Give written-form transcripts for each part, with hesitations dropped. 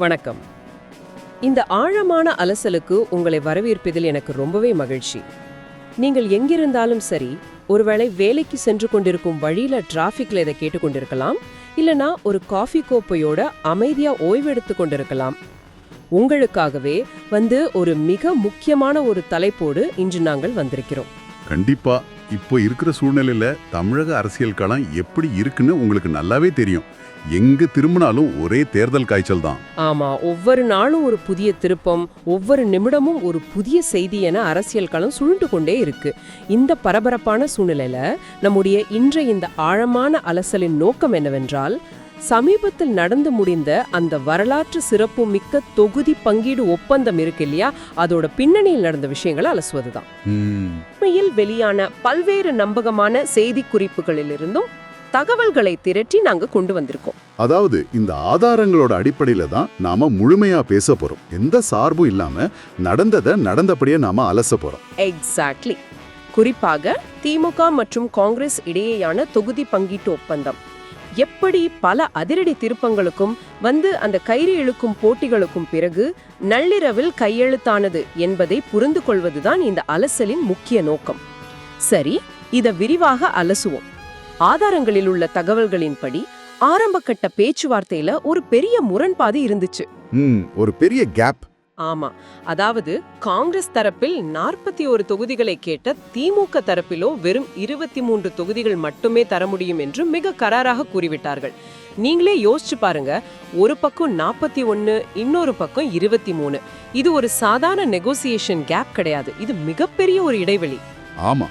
வணக்கம். இந்த ஆழமான அலசலுக்கு உங்களை வரவேற்பதில் எனக்கு ரொம்பவே மகிழ்ச்சி. நீங்கள் எங்கிருந்தாலும் சரி, ஒருவேளை வேலைக்கு சென்று கொண்டிருக்கும் வழியில டிராஃபிக்ல இதை கேட்டுக்கொண்டிருக்கலாம், இல்லனா ஒரு காஃபி கோப்பையோட அமைதியா ஓய்வெடுத்து கொண்டிருக்கலாம். உங்களுக்காகவே ஒரு மிக முக்கியமான ஒரு தலைப்போடு இன்று நாங்கள் வந்திருக்கிறோம். கண்டிப்பா. இப்போ இருக்கிற சூழ்நிலையில தமிழக அரசியல் களம் எப்படி இருக்குன்னு உங்களுக்கு நல்லாவே தெரியும். எங்க திரும்பினாலும் ஒரே தேர்தல் காய்ச்சல் தான். ஆமா, ஒவ்வொரு நாளும் ஒரு புதிய திருப்பம், ஒவ்வொரு நிமிடமும் ஒரு புதிய செய்தி என அரசியல் களம் சுழண்டு கொண்டே இருக்கு. இந்த பரபரப்பான சூழ்நிலையில நம்முடைய இன்றைய இந்த ஆழமான அலசலின் நோக்கம் என்னவென்றால், சமீபத்தில் நடந்து முடிந்த அந்த வரலாற்று சிறப்பு மிக்க தொகுதி பங்கீடு ஒப்பந்தம் இருக்கு இல்லையா, அதோட பின்னணியில் நடந்த விஷயங்களை அலசுவதுதான். உண்மையில் வெளியான பல்வேறு நம்பகமான செய்தி குறிப்புகளிலிருந்தும் தகவல்களை திரட்டி நாங்க கொண்டு வந்திருக்கோம். அதாவது இந்த ஆதாரங்களோட அடிப்படையில தான் நாம முழுமையா பேச போறோம். எந்த சார்பும் இல்லாம நடந்தபடியே நாம அலச போறோம். எக்ஸாக்ட்லி. குறிப்பாக திமுக மற்றும் காங்கிரஸ் இடையேயான தொகுதி பங்கீட்டு ஒப்பந்தம் எப்படி பல அதிரடி திருப்பங்களுக்கும் அந்த கயிறு இழுக்கும் போட்டிகளுக்கும் பிறகு நள்ளிரவில் கையெழுத்தானது என்பதை புரிந்து கொள்வதுதான் இந்த அலசலின் முக்கிய நோக்கம். சரி, இதை விரிவாக அலசுவோம். ஆதாரங்களில் உள்ள தகவல்களின்படி ஆரம்பகட்ட பேச்சுவார்த்தையில ஒரு பெரிய முரண்பாடு இருந்துச்சு. ஒரு பெரிய கேப். ஆமா, அதாவது காங்கிரஸ் தரப்பில் 41 தொகுதிகளை கேட்ட திமுக தரப்பிலோ வெறும் 23 தொகுதிகள் மட்டுமே தர முடியும் என்று மிக கராராக கூறிவிட்டார்கள். நீங்களே யோசிச்சு பாருங்க, ஒரு பக்கம் 41, இன்னொரு பக்கம் 23. இது ஒரு சாதாரண நெகோசியேஷன் கேப் கிடையாது, இது மிகப்பெரிய ஒரு இடைவெளி. ஆமா,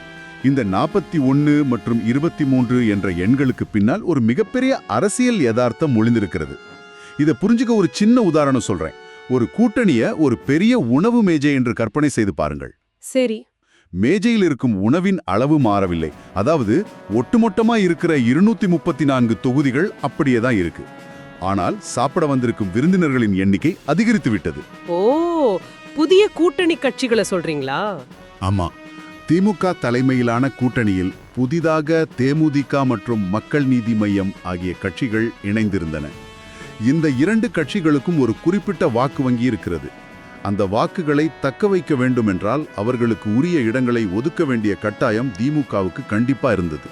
இந்த 41 மற்றும் 23 என்ற எண்களுக்கு பின்னால் ஒரு மிகப்பெரிய அரசியல் யதார்த்தம் ஒளிந்திருக்கிறது. இதை புரிஞ்சுக்க ஒரு சின்ன உதாரணம் சொல்றேன். ஒரு கூட்டணிய ஒரு பெரிய உணவு மேஜை என்று கற்பனை செய்து பாருங்கள். சரி, மேஜையில் இருக்கும் உணவின் அளவு மாறவில்லை. அதாவது ஒட்டுமொத்தமா இருக்கிற 234 தொகுதிகள் அப்படியே தான் இருக்கு. ஆனால் சாப்பிட வந்திருக்கும் விருந்தினர்களின் எண்ணிக்கை அதிகரித்து விட்டது. ஓ, புதிய கூட்டணி கட்சிகளை சொல்றீங்களா? ஆமா, திமுக தலைமையிலான கூட்டணியில் புதிதாக தேமுதிக மற்றும் மக்கள் நீதி மய்யம் ஆகிய கட்சிகள் இணைந்திருந்தன. இந்த இரண்டு கட்சிகளுக்கும் ஒரு குறிப்பிட்ட வாக்கு வங்கி இருக்கிறது. அந்த வாக்குகளை தக்க வைக்க வேண்டுமென்றால் அவர்களுக்கு உரிய இடங்களை ஒதுக்க வேண்டிய கட்டாயம் திமுகவுக்கு கண்டிப்பா இருந்தது.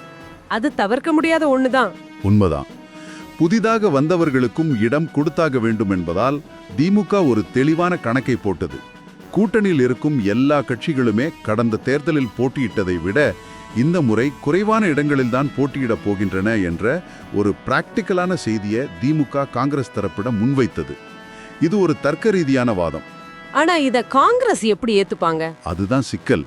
அது தவிர்க்க முடியாத ஒண்ணுதான். உண்மைதான். புதிதாக வந்தவர்களுக்கும் இடம் கொடுத்தாக வேண்டும் என்பதால் திமுக ஒரு தெளிவான கணக்கை போட்டது. கூட்டணியில் இருக்கும் எல்லா கட்சிகளுமே கடந்த தேர்தலில் போட்டியிட்டதை விட இந்த முறை குறைவான இடங்களில்தான் போட்டியிடப் போகின்றன என்ற ஒரு பிராக்டிக்கலான செய்தியை திமுக காங்கிரஸ் தரப்பிடம் முன்வைத்தது. இது ஒரு தர்க்க ரீதியான வாதம். ஆனா இத காங்கிரஸ் எப்படி ஏத்துப்பாங்க? அதுதான் சிக்கல்.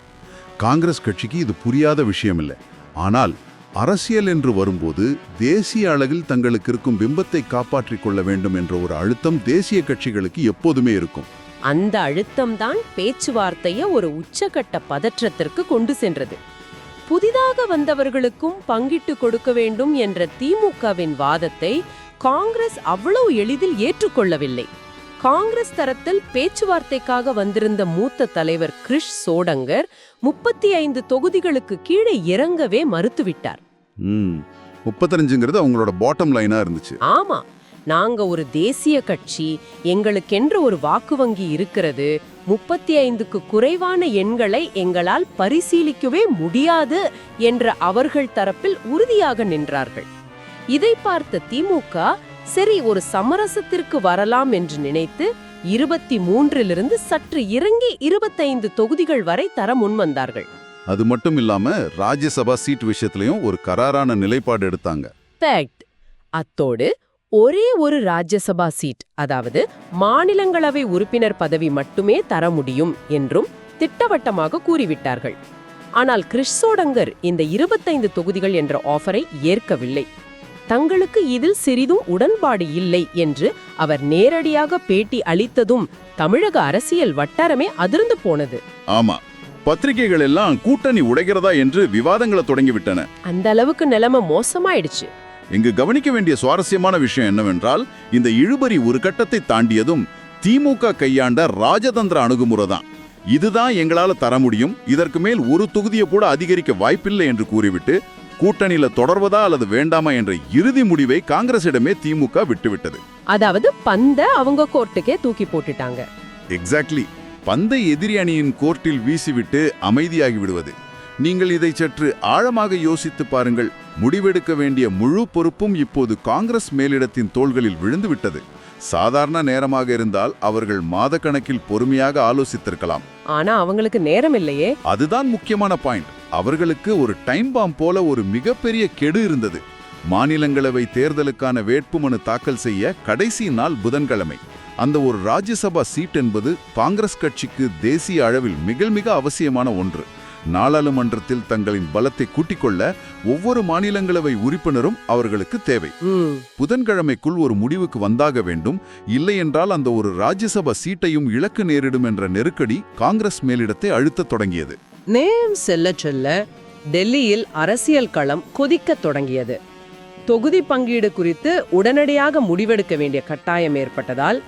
காங்கிரஸ் கட்சிக்கு இது புரியாத விஷயம் இல்லை. ஆனால் அரசியல் என்று வரும்போது தேசிய அளவில் தங்களுக்கு இருக்கும் பிம்பத்தை காப்பாற்றிக் கொள்ள வேண்டும் என்ற ஒரு அழுத்தம் தேசிய கட்சிகளுக்கு எப்போதுமே இருக்கும். அந்த அழுத்தம் தான் பேச்சுவார்த்தையை ஒரு உச்சகட்ட பதற்றத்திற்கு கொண்டு சென்றது. புதிதாக வந்தவர்களுக்கும் பங்கிட்டு கொடுக்க வேண்டும் என்ற திமுகவின் வாதத்தை காங்கிரஸ் அவ்வளவு எளிதில் ஏற்றுக்கொள்ளவில்லை. காங்கிரஸ் தரத்தில் பேச்சுவார்த்தைக்காக வந்திருந்த மூத்த தலைவர் கிரிஷ் சோடங்கர் 35 தொகுதிகளுக்கு கீழே இறங்கவே மறுத்துவிட்டார். 35ங்கிறது அவங்களோட பாட்டம் லைனா இருந்துச்சு. ஆமா, நாங்க ஒரு தேசிய கட்சி, எங்களுக்கென்ற ஒரு வாக்கு வங்கி இருக்கிறது, 35க்கு குறைவான எண்களை எங்களால் பரிசீலிக்கவே முடியாது என்ற அவர்கள் தரப்பில் உறுதியாக நின்றார்கள். இதை பார்த்த திமுக சரி, ஒரு சமரசத்திற்கு வரலாம் என்று நினைத்து 23லிருந்து சற்று இறங்கி 25 தொகுதிகள் வரை தர முன்வந்தார்கள். அது மட்டும் இல்லாம ராஜ்யசபா சீட் விஷயத்திலையும் ஒரு கராரான நிலைப்பாடு எடுத்தாங்க. அத்தோடு ஒரே ஒரு ராஜ்யசபா சீட், அதாவது மாநிலங்களவை உறுப்பினர் பதவி மட்டுமே தர முடியும் என்றும் திட்டவட்டமாக கூறிவிட்டார்கள். ஆனால் கிரிஷ் சோடங்கர் இந்த 25 தொகுதிகள் என்ற ஆஃபரை ஏற்கவில்லை. தங்களுக்கு இதில் சிறிதும் உடன்பாடு இல்லை என்று அவர் நேரடியாக பேட்டி அளித்ததும் தமிழக அரசியல் வட்டாரமே அதிர்ந்து போனது. ஆமா, பத்திரிகைகள் எல்லாம் கூட்டணி உடைகிறதா என்று விவாதங்களை தொடங்கிவிட்டன. அந்த அளவுக்கு நிலைமை மோசமாயிடுச்சு. இங்கு கவனிக்க வேண்டிய சுவாரஸ்யமான விஷயம் என்னவென்றால், இந்த இழுபறி ஒரு கட்டத்தை தாண்டியதும் திமுக கையாண்ட ராஜதந்திர அணுகுமுறை தான். இதுதான் எங்களால தர முடியும், இதற்கு மேல் ஒரு தொகுதியை கூட அதிகரிக்க வாய்ப்பில்லை என்று கூறிவிட்டு கூட்டணியில தொடர்வதா அல்லது வேண்டாமா என்ற இறுதி முடிவை காங்கிரசிடமே திமுக விட்டுவிட்டது. அதாவது பந்த அவங்க கோர்ட்டுக்கே தூக்கி போட்டுட்டாங்க. எக்ஸாக்ட்லி. பந்தை எதிரி அணியின் கோர்ட்டில் வீசிவிட்டு அமைதியாகி விடுவது. நீங்கள் இதை சற்று ஆழமாக யோசித்து பாருங்கள். முடிவெடுக்க வேண்டிய முழு பொறுப்பும் இப்போது காங்கிரஸ் மேலிடத்தின் தோள்களில் விழுந்துவிட்டது. சாதாரண நேரமாக இருந்தால் அவர்கள் மாதக்கணக்கில் பொறுமையாக ஆலோசித்திருக்கலாம். ஆனா அவங்களுக்கு நேரம் இல்லையே. அதுதான் முக்கியமான பாயிண்ட். அவர்களுக்கு ஒரு டைம் பாம் போல ஒரு மிகப்பெரிய கெடு இருந்தது. மாநிலங்களவை தேர்தலுக்கான வேட்புமனு தாக்கல் செய்ய கடைசி நாள் புதன்கிழமை. அந்த ஒரு ராஜ்யசபா சீட் என்பது காங்கிரஸ் கட்சிக்கு தேசிய அளவில் மிக அவசியமான ஒன்று. நாடாளுமன்றத்தில் தங்களின் பலத்தை கூட்டிக் கொள்ள ஒவ்வொரு மாநிலங்களவை உறுப்பினரும் அவர்களுக்கு தேவை. புதன்கிழமைக்குள் ஒரு முடிவுக்கு வந்தாக வேண்டும். இல்லை என்றால் அந்த ஒரு ராஜ்யசபா சீட்டையும் இழக்க நேரிடும் என்ற நெருக்கடி காங்கிரஸ் மேலிடத்தை அழுத்தத் தொடங்கியது. நேரம் செல்ல செல்ல டெல்லியில் அரசியல் களம் கொதிக்கத் தொடங்கியது. தொகுதி பங்கீடு குறித்து உடனடியாக முடிவெடுக்க வேண்டிய கட்டாயம் ஏற்பட்டதால்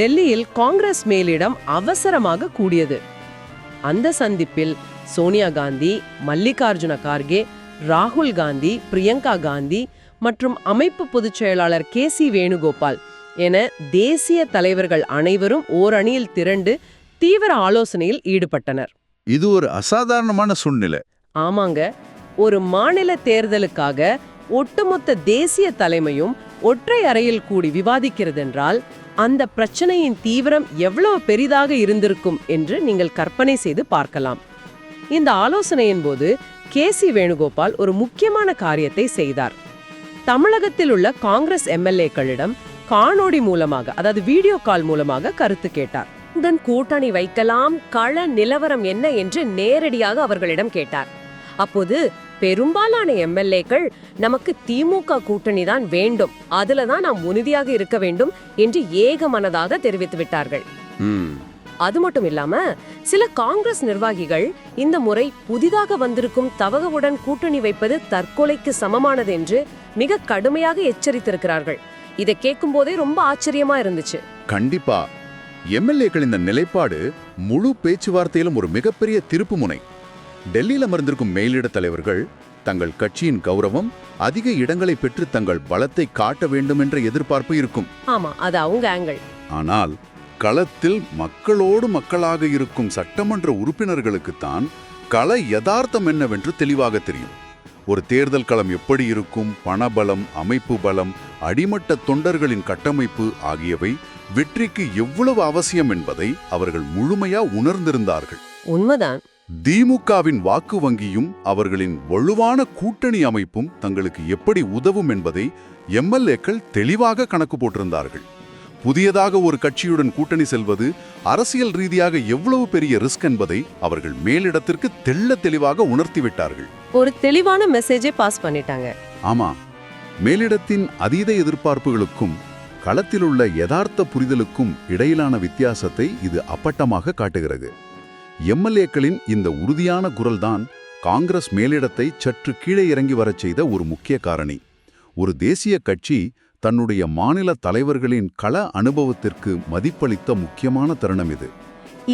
டெல்லியில் காங்கிரஸ் மேலிடம் அவசரமாக கூடியது. அந்த சந்திப்பில் சோனியா காந்தி, மல்லிகார்ஜுன கார்கே, ராகுல் காந்தி, பிரியங்கா காந்தி மற்றும் அமைப்பு பொதுச் செயலாளர் KC வேணுகோபால் என தேசிய தலைவர்கள் அனைவரும் ஓர் அணியில் திரண்டு தீவிர ஆலோசனையில் ஈடுபட்டனர். இது ஒரு அசாதாரணமான சூழ்நிலை. ஆமாங்க. ஒரு மாநில தேர்தலுக்காக ஒட்டுமொத்த தேசிய தலைமையும் ஒற்றை அறையில் கூடி விவாதிக்கிறதென்றால் அந்த பிரச்சனையின் தீவிரம் எவ்வளவு பெரிதாக இருந்திருக்கும் என்று நீங்கள் கற்பனை செய்து பார்க்கலாம். இந்த ஆலோசனையின் போது KC வேணுகோபால் ஒரு முக்கியமான காரியத்தை செய்தார். தமிழகத்தில் உள்ள காங்கிரஸ் MLA-க்களிடம் காணொளி மூலமாக, அதாவது வீடியோ கால் மூலமாக கருத்து கேட்டார். உடன் கூட்டணி வைக்கலாம், கள நிலவரம் என்ன என்று நேரடியாக அவர்களிடம் கேட்டார். அப்போது பெரும்பாலான MLA-க்கள் நமக்கு திமுக கூட்டணி தான் வேண்டும், அதுலதான் நாம் உறுதியாக இருக்க வேண்டும் என்று ஏகமனதாக தெரிவித்து விட்டார்கள். அது மட்டும் இல்லாம சில காங்கிரஸ் நிர்வாகிகள் இந்த முறை புதிதாக வந்திருக்கும் தவகவுடன் கூட்டணி வைப்பது தற்கொலைக்கு சமமானது என்று மிக கடுமையாக எச்சரித்திருக்கிறார்கள். இதை கேட்கும் போதே ரொம்ப ஆச்சரியமா இருந்துச்சு. கண்டிப்பா MLA-க்கள் இந்த நிலைப்பாடு முழு பேச்சுவார்த்தையிலும் ஒரு மிகப்பெரிய திருப்பு முனை. டெல்லியில் அமர்ந்திருக்கும் மேலிட தலைவர்கள் தங்கள் கட்சியின் கௌரவம், அதிக இடங்களை பெற்று தங்கள் பலத்தை காட்ட வேண்டும் என்ற எதிர்பார்ப்பு இருக்கும். ஆமா, அது அவங்க ஆங்கிள். ஆனால் களத்தில் மக்களோடு மக்களாக இருக்கும் சட்டமன்ற உறுப்பினர்களுக்குத்தான் கள யதார்த்தம் என்னவென்று தெளிவாக தெரியும். ஒரு தேர்தல் களம் எப்படி இருக்கும், பணபலம், அமைப்பு பலம், அடிமட்ட தொண்டர்களின் கட்டமைப்பு ஆகியவை வெற்றிக்கு எவ்வளவு அவசியம் என்பதை அவர்கள் முழுமையா உணர்ந்திருந்தார்கள். உண்மைதான். திமுகவின் வாக்கு வங்கியும் அவர்களின் வலுவான கூட்டணி அமைப்பும் தங்களுக்கு எப்படி உதவும் என்பதை MLA-க்கள் தெளிவாக கணக்கு போட்டிருந்தார்கள். புதியதாக ஒரு கட்சியுடன் கூட்டணி செல்வது அரசியல் ரீதியாக எவ்வளவு பெரிய ரிஸ்க் என்பதை அவர்கள் மேலிடத்திற்கு தெளிவாக உணர்த்திவிட்டார்கள். ஒரு தெளிவான மெசேஜை பாஸ் பண்ணிட்டாங்க. ஆமா, மேலிடத்தின் அதீத எதிர்பார்ப்புகளுக்கும் களத்தில் உள்ள யதார்த்த புரிதலுக்கும் இடையிலான வித்தியாசத்தை இது அப்பட்டமாக காட்டுகிறது. MLA-க்களின் இந்த உறுதியான குரல்தான் காங்கிரஸ் மேலிடத்தை சற்று கீழே இறங்கி வரச் செய்த ஒரு முக்கிய காரணி. ஒரு தேசிய கட்சி தன்னுடைய மாநில தலைவர்களின் கள அனுபவத்திற்கு மதிப்பளித்த முக்கியமான தருணம் இது.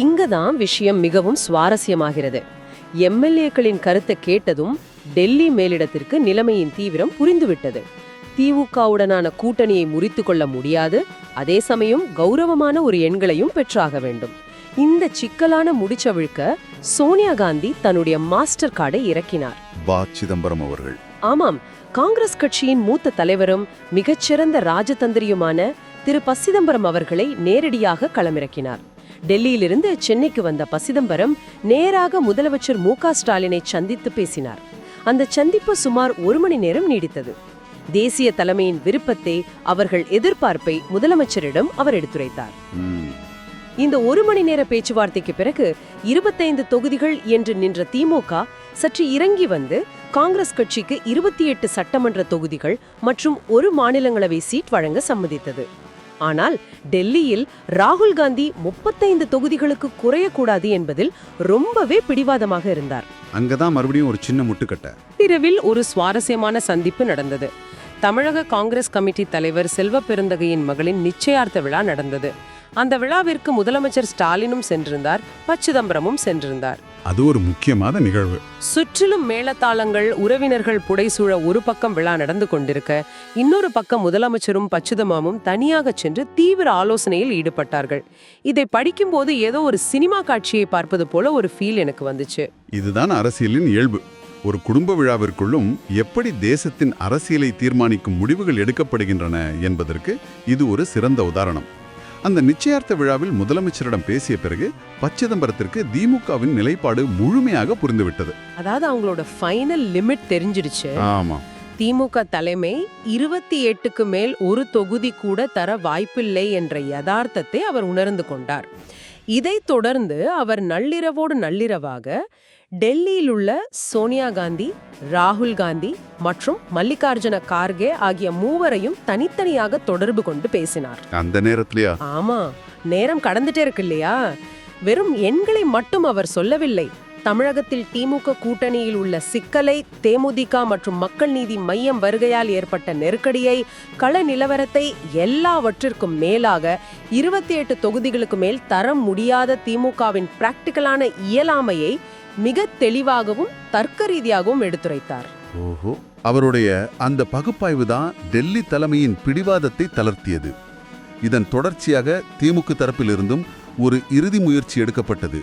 இங்கதான் விஷயம் மிகவும் சுவாரஸ்யமாகிறது. MLA-க்களின் கருத்தை கேட்டதும் டெல்லி மேலிடத்திற்கு நிலைமையின் தீவிரம் புரிந்துவிட்டது. திமுகவுடனான கூட்டணியை முறித்து கொள்ள முடியாது, அதே சமயம் கௌரவமான ஒரு எண்களையும் பெற்றாக வேண்டும். இந்த சிக்கலான முடிச்சவிழ்க்க சோனியா காந்தி தன்னுடைய மாஸ்டர் கார்டை இறக்கினார். சிதம்பரம் அவர்கள். ஆமாம், காங்கிரஸ் கட்சியின் மூத்த தலைவரும் மிகச்சிறந்த ராஜதந்திரியுமான திரு சிதம்பரம் அவர்களை நேரடியாக களமிறக்கினார். டெல்லியிலிருந்து சென்னைக்கு வந்த சிதம்பரம் நேராக முதலமைச்சர் MK ஸ்டாலினை சந்தித்து பேசினார். அந்த சந்திப்பு சுமார் 1 மணி நேரம் நீடித்தது. தேசிய தலைமையின் விருப்பத்தை, அவர்கள் எதிர்பார்ப்பை முதலமைச்சரிடம் அவர் எடுத்துரைத்தார். இந்த 1 மணி நேர பேச்சுவார்த்தைக்கு பிறகு 25 தொகுதிகள் என்று நின்ற திமுக சற்று இறங்கி வந்து காங்கிரஸ் கட்சிக்கு 28 சட்டமன்ற தொகுதிகள் மற்றும் 1 மாநிலங்களவை சீட் வழங்க சம்மதித்தது. ஆனால் டெல்லியில் ராகுல் காந்தி 35 தொகுதிகளுக்கு குறையக்கூடாது என்பதில் ரொம்பவே பிடிவாதமாக இருந்தார். அங்கதான் மறுபடியும் ஒரு சின்ன முட்டுக்கட்டை. இரவில் ஒரு சுவாரஸ்யமான சந்திப்பு நடந்தது. தமிழக காங்கிரஸ் கமிட்டி தலைவர் செல்வ பெருந்தகையின் மகளின் நிச்சயார்த்த விழா நடந்தது. அந்த விழாவிற்கு முதலமைச்சர் ஸ்டாலினும் சென்றிருந்தார், சிதம்பரமும் சென்றிருந்தார். அது ஒரு முக்கியமான நிகழ்வு. சுற்றிலும் மேளதாளங்கள், உறவினர்கள் புடைசூழ ஒரு பக்கம் விழா நடந்து கொண்டிருக்க, இன்னொரு பக்கம் முதலமைச்சரும் பச்சுதமாமும் தனியாக சென்று தீவிர ஆலோசனையில் ஈடுபட்டார்கள். இதை படிக்கும்போது ஏதோ ஒரு சினிமா காட்சியை பார்ப்பது போல ஒரு ஃபீல் எனக்கு வந்துச்சு. இதுதான் அரசியலின் இயல்பு. ஒரு குடும்ப விழாவிற்குள்ளும் எப்படி தேசத்தின் அரசியலை தீர்மானிக்கும் முடிவுகள் எடுக்கப்படுகின்றன என்பதற்கு இது ஒரு சிறந்த உதாரணம். அந்த நிச்சயார்த்த விழாவில் முதலமைச்சரிடம் பேசிய பிறகு பச்சிதம்பரத்திற்கு திமுகவின் நிலைப்பாடு முழுமையாக புரிந்துவிட்டது. அதாவது அவங்களோட ஃபைனல் லிமிட் தெரிஞ்சிடுச்சு. ஆமா, திமுக தலைமை 28க்கு மேல் ஒரு தொகுதி கூட தர வாய்ப்பில்லை என்ற யதார்த்தத்தை அவர் உணர்ந்து கொண்டார். இதைத் தொடர்ந்து அவர் நள்ளிரவோடு நள்ளிரவாக டெல்லியில் உள்ள சோனியா காந்தி, ராகுல் காந்தி மற்றும் மல்லிகார்ஜுன கார்கே ஆகிய மூவரையும் தனித்தனியாக தொடர்பு கொண்டு பேசினார். அந்த நேரத்திலயா? ஆமா, நேரம் கடந்துட்டே இருக்கு இல்லையா? வெறும் எண்களை மட்டும் அவர் சொல்லவில்லை. தமிழகத்தில் திமுக கூட்டணியில் உள்ள சிக்கலை, தேமுதிக மற்றும் மக்கள் நீதி மய்யம் வருகையால் ஏற்பட்ட நெருக்கடியை, கள நிலவரத்தை, எல்லாவற்றிற்கும் மேலாக 28 தொகுதிகளுக்கு மேல் தர முடியாத திமுகவின் பிராக்டிக்கலான இயலாமையை மிக தெளிவாகவும் தர்க்க ரீதியாகவும் எடுத்துரைத்தார். ஓஹோ, அவருடைய அந்த பகுப்பாய்வு தான் டெல்லி தலைமையின் பிடிவாதத்தை தளர்த்தியது. இதன் தொடர்ச்சியாக திமுக தரப்பிலிருந்தும் ஒரு இறுதி முயற்சி எடுக்கப்பட்டது.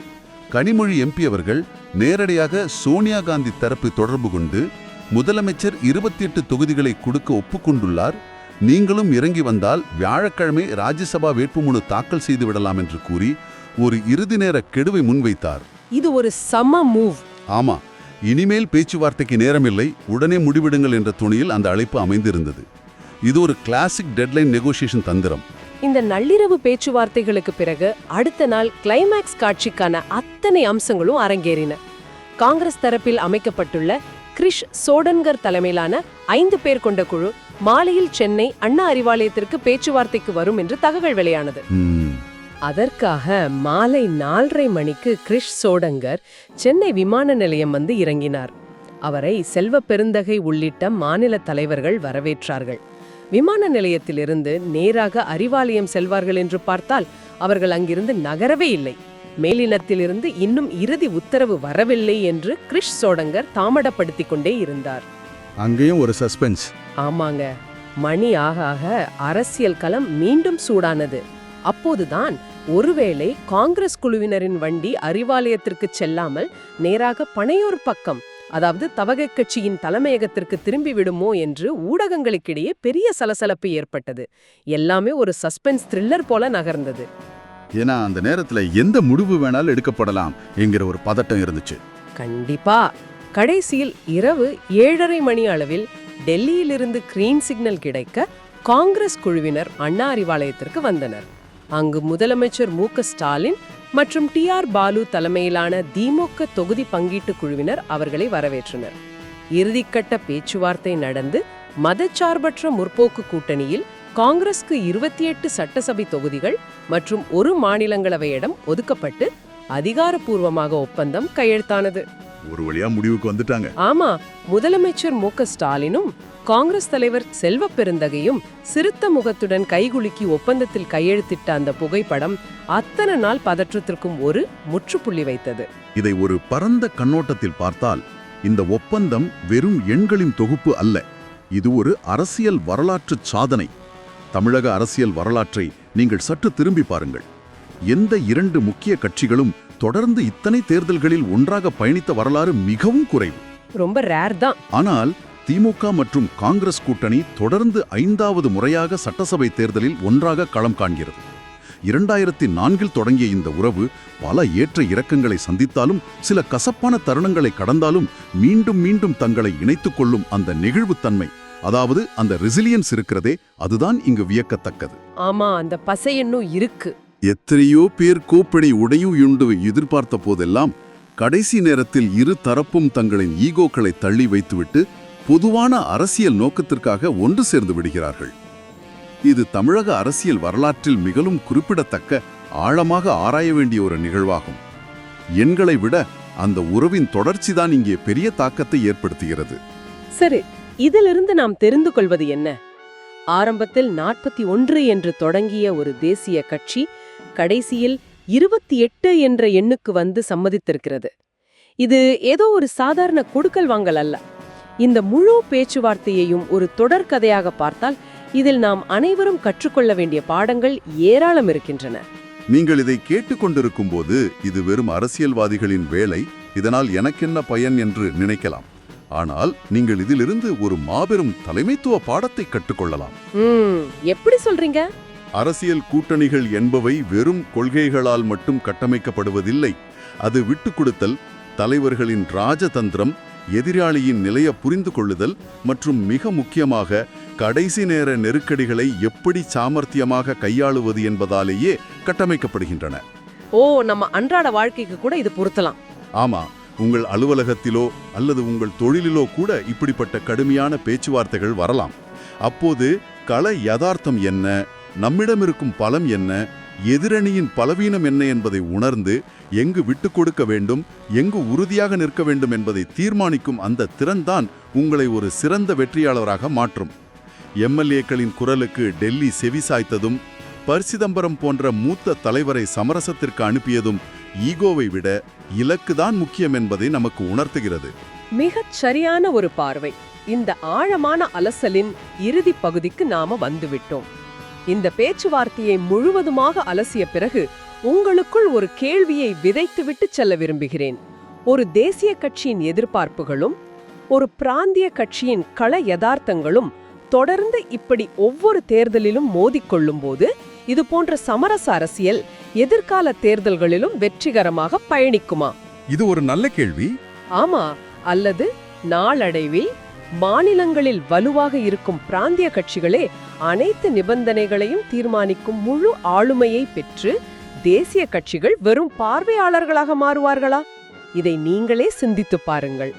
கனிமொழி எம்பி அவர்கள் நேரடியாக சோனியா காந்தி தரப்பு தொடர்பு கொண்டு, முதலமைச்சர் 28 தொகுதிகளை கொடுக்க ஒப்புக்கொண்டுள்ளார், நீங்களும் இறங்கி வந்தால் வியாழக்கிழமை ராஜ்யசபா வேட்புமனு தாக்கல் செய்து விடலாம் என்று கூறி ஒரு இறுதி நேர கெடுவை முன்வைத்தார். இது ஒரு சம மூவ். ஆமா, இனிமேல் பேச்சுவார்த்தைக்கு நேரமில்லை, உடனே முடிவிடுங்கள் என்ற துணியில் அந்த அழைப்பு அமைந்திருந்தது. இது ஒரு கிளாசிக் டெட்லைன் நெகோசியேஷன் தந்திரம். இந்த நள்ளிரவு பேச்சுவார்த்தைகளுக்கு பிறகு அடுத்த நாள் கிளைமேக்ஸ் காட்சிக்கான அத்தனை அம்சங்களும் அரங்கேறின. காங்கிரஸ் தரப்பில் அமைக்கப்பட்டுள்ள கிரிஷ் சோடன்கர் தலைமையிலான 5 பேர் கொண்ட குழு மாலையில் சென்னை அண்ணா அறிவாலயத்திற்கு பேச்சுவார்த்தைக்கு வரும் என்று தகவல் வெளியானது. அதற்காக மாலை 4:30 மணிக்கு கிரிஷ் சோடங்கர் சென்னை விமான நிலையம் வந்து இறங்கினார். அவரை செல்வ பெருந்தகை உள்ளிட்ட மாநில தலைவர்கள் வரவேற்றார்கள். விமான நிலையத்திலிருந்து நேராக அறிவாலயம் செல்வார்கள் என்று பார்த்தால் அவர்கள் அங்கிருந்து நகரவே இல்லை. மேலினத்திலிருந்து இன்னும் இறுதி உத்தரவு வரவில்லை என்று கிரிஷ் சோடங்கர் தாமதப்படுத்தி கொண்டே இருந்தார். அங்கேயும் ஒரு சஸ்பென்ஸ். ஆமாங்க, மணி ஆக ஆக அரசியல் களம் மீண்டும் சூடானது. அப்போதுதான் ஒருவேளை காங்கிரஸ் குழுவினரின் வண்டி அறிவாலயத்திற்கு செல்லாமல் நேராக பனையூர் பக்கம், அதாவது தவகை கட்சியின் தலைமையகத்திற்கு திரும்பி விடுமோ என்று ஊடகங்களுக்கிடையே பெரிய சலசலப்பு ஏற்பட்டது. எல்லாமே ஒரு சஸ்பென்ஸ் த்ரில்லர் போல நகர்ந்தது. ஏன்னா அந்த நேரத்துல எந்த முடிவு வேணாலும் எடுக்கப்படலாம் என்கிற ஒரு பதட்டம் இருந்துச்சு. கண்டிப்பா. கடைசியில் இரவு 7:30 மணி அளவில் டெல்லியிலிருந்து கிரீன் சிக்னல் கிடைக்க காங்கிரஸ் குழுவினர் அண்ணா அறிவாலயத்திற்கு வந்தனர். அங்கு முதலமைச்சர் மு.க. ஸ்டாலின் மற்றும் டி.ஆர். பாலு தலைமையிலான திமுக தொகுதி பங்கீட்டு குழுவினர் அவர்களை வரவேற்றனர். இறுதிக்கட்ட பேச்சுவார்த்தை நடந்து மதச்சார்பற்ற முற்போக்கு கூட்டணியில் காங்கிரஸ்க்கு 28 சட்டசபை தொகுதிகள் மற்றும் ஒரு மாநிலங்களவை இடம் ஒதுக்கப்பட்டு அதிகாரப்பூர்வமாக ஒப்பந்தம் கையெழுத்தானது. ஒரு வழியா முடிவுக்கு வந்துட்டாங்க. ஆமா, முதலமைச்சர் மு.க. ஸ்டாலினும் காங்கிரஸ் தலைவர் செல்வ பெருந்தகையும் சிறுத்த முகத்துடன் கைகுலுக்கி ஒப்பந்தத்தில் கையெழுத்திட்ட அந்த புகைப்படம் அத்தனை நாள் பதற்றத்திற்கும் ஒரு முற்றுப்புள்ளி வைத்தது. இதை ஒரு பரந்த கண்ணோட்டத்தில் பார்த்தால் இந்த ஒப்பந்தம் வெறும் எண்களின் தொகுப்பு அல்ல, இது ஒரு அரசியல் வரலாற்று சாதனை. தமிழக அரசியல் வரலாற்றை நீங்கள் சற்று திரும்பி பாருங்கள். எந்த 2 முக்கிய கட்சிகளும் தொடர்ந்து இத்தனை தேர்தல்களில் ஒன்றாக பயணித்த வரலாறு மிகவும் குறைவு, ரொம்ப ரேர் தான். ஆனால் திமுக மற்றும் காங்கிரஸ் கூட்டணி தொடர்ந்து 5வது முறையாக சட்டசபை தேர்தலில் ஒன்றாக களம் காண்கிறது. 2004 தொடங்கிய இந்த உறவு பல ஏற்ற இறக்கங்களை சந்தித்தாலும், சில கசப்பான தருணங்களை கடந்தாலும் மீண்டும் மீண்டும் தங்களை இணைத்துக் கொள்ளும் அந்த நெகிழ்வுத்தன்மை, அதாவது அந்த ரெசிலியன்ஸ் இருக்கிறதே, அதுதான் இங்கு வியக்கத்தக்கது. ஆமா, அந்த பசை இன்னும் இருக்கு. எத்தனையோ பேர் கூப்படி உடையுண்டு எதிர்பார்த்த போதெல்லாம் கடைசி நேரத்தில் இரு தரப்பும் தங்களின் ஈகோக்களை தள்ளி வைத்துவிட்டு பொதுவான அரசியல் நோக்கத்திற்காக ஒன்று சேர்ந்து விடுகிறார்கள். இது தமிழக அரசியல் வரலாற்றில் மிகவும் குறிப்பிடத்தக்க, ஆழமாக ஆராய வேண்டிய ஒரு நிகழ்வாகும். எண்களை விட அந்த உறவின் தொடர்ச்சிதான் இங்கே பெரிய தாக்கத்தை ஏற்படுத்துகிறது. சரி, இதிலிருந்து நாம் தெரிந்து கொள்வது என்ன? ஆரம்பத்தில் 41 என்று தொடங்கிய ஒரு தேசிய கட்சி கடைசியில் 28 என்ற எண்ணுக்கு வந்து சம்மதித்திருக்கிறது. இது ஏதோ ஒரு சாதாரண கொடுக்கல் வாங்கல் அல்ல. இந்த முழு பேச்சுவார்த்தையையும் ஒரு தொடர்கதையாக பார்த்தால் இதில் நாம் அனைவரும் கற்றுக்கொள்ள வேண்டிய பாடங்கள் ஏராளம் இருக்கின்றன. நீங்கள் இதை கேட்டுக்கொண்டிருக்கும் போது இது வெறும் அரசியல்வாதிகளின் வேலை, இதனால் எனக்கென்ன பயன் என்று நினைக்கலாம். ஆனால் நீங்கள் இதிலிருந்து ஒரு மாபெரும் தலைமைத்துவ பாடத்தை கற்றுக்கொள்ளலாம். எப்படி சொல்றீங்க? அரசியல் கூட்டணிகள் என்பவை வெறும் கொள்கைகளால் மட்டும் கட்டமைக்கப்படுவதில்லை. அது விட்டுக்கொடுத்தல், தலைவர்களின் ராஜதந்திரம், எதிராளியின் நிலையை புரிந்து கொள்ளுதல் மற்றும் மிக முக்கியமாக கடைசி நேர நெருக்கடிகளை எப்படி சாமர்த்தியமாக கையாளுவது என்பதாலேயே கட்டமைக்கப்படுகின்றன. நம்ம அன்றாட வாழ்க்கைக்கு கூட இது பொருத்தலாம். ஆமா, உங்கள் அலுவலகத்திலோ அல்லது உங்கள் தொழிலிலோ கூட இப்படிப்பட்ட கடுமையான பேச்சுவார்த்தைகள் வரலாம். அப்போது கள யதார்த்தம் என்ன, நம்மிடம் இருக்கும் பலம் என்ன, எதிரணியின் பலவீனம் என்ன என்பதை உணர்ந்து எங்கு விட்டு கொடுக்க வேண்டும், எங்கு உறுதியாக நிற்க வேண்டும் என்பதை தீர்மானிக்கும் அந்த திறன்தான் உங்களை ஒரு சிறந்த வெற்றியாளராக மாற்றும். எம்எல்ஏக்களின் குரலுக்கு டெல்லி செவிசாய்த்ததும், பர்சிதம்பரம் போன்ற மூத்த தலைவரை சமரசத்திற்கு அனுப்பியதும் ஈகோவை விட இலக்குதான் முக்கியம் என்பதை நமக்கு உணர்த்துகிறது. மிகச் சரியான ஒரு பார்வை. இந்த ஆழமான அலசலின் இறுதி பகுதிக்கு நாம வந்துவிட்டோம். இந்த பேச்சுவார்த்தையை முழுவதுமாக அலசிய பிறகு உங்களுக்குள் ஒரு கேள்வியை விதைத்துவிட்டு செல்ல விரும்புகிறேன். ஒரு தேசிய கட்சியின் எதிர்பார்ப்புகளும் ஒரு பிராந்திய கட்சியின் கள யதார்த்தங்களும் தொடர்ந்து இப்படி ஒவ்வொரு தேர்தலிலும் மோதிக்கொள்ளும் போது இது போன்ற சமரச அரசியல் எதிர்கால தேர்தல்களிலும் வெற்றிகரமாக பயணிக்குமா? இது ஒரு நல்ல கேள்வி. ஆமா, அல்லது நாளடைவில் மாநிலங்களில் வலுவாக இருக்கும் பிராந்திய கட்சிகளே அனைத்து நிபந்தனைகளையும் தீர்மானிக்கும் முழு ஆளுமையை பெற்று தேசிய கட்சிகள் வெறும் பார்வையாளர்களாக மாறுவார்களா? இதை நீங்களே சிந்தித்து பாருங்கள்.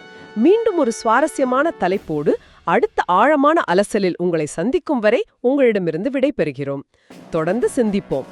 மீண்டும் ஒரு சுவாரஸ்யமான தலைப்போடு அடுத்த ஆழமான அலசலில் உங்களை சந்திக்கும் வரை உங்களிடமிருந்து விடை பெறுகிறோம். தொடர்ந்து சிந்திப்போம்.